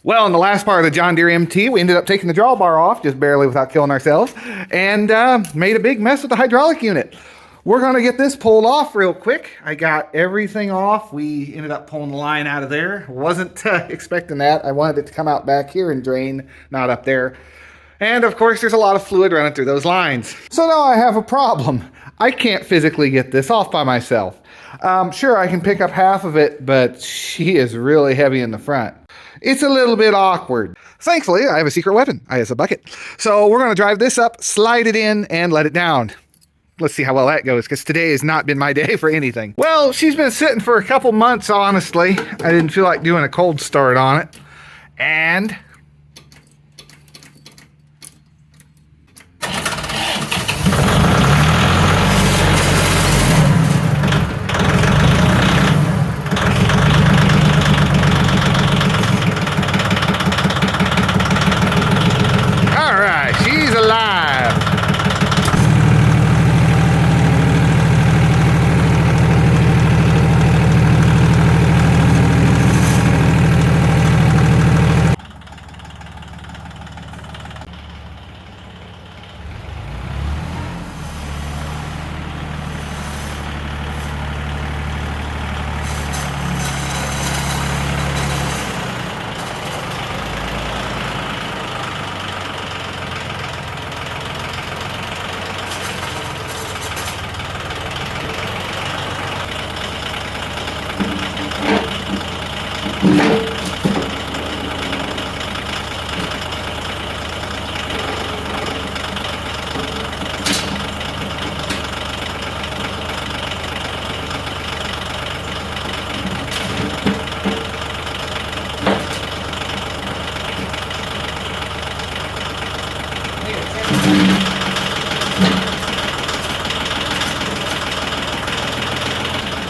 Well, in the last part of the John Deere MT, we ended up taking the drawbar off, just barely without killing ourselves, and made a big mess with the hydraulic unit. We're going to get this pulled off real quick. I got everything off. We ended up pulling the line out of there. Wasn't expecting that. I wanted it to come out back here and drain, not up there. And of course, there's a lot of fluid running through those lines. So now I have a problem. I can't physically get this off by myself. Sure, I can pick up half of it, but she is really heavy in the front. It's a little bit awkward. Thankfully, I have a secret weapon. I have a bucket. So we're going to drive this up, slide it in, and let it down. Let's see how well that goes, because today has not been my day for anything. Well, she's been sitting for a couple months, honestly. I didn't feel like doing a cold start on it. And she's alive.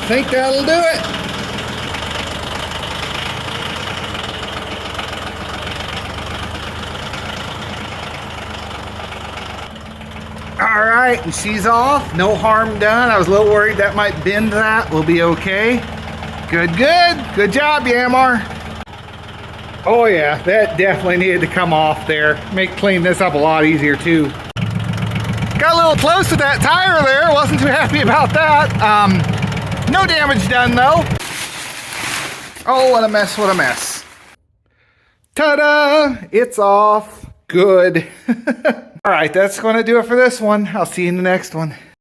Think that'll do it. All right, and she's off. No harm done. I was a little worried that might bend that. We'll be okay. Good, good. Good job, yanmar. Oh yeah, that definitely needed to come off there. Make clean this up a lot easier too. Got a little close to that tire there. Wasn't too happy about that. No damage done though. Oh, what a mess, what a mess. Ta-da! It's off. Good. All right, that's going to do it for this one. I'll see you in the next one.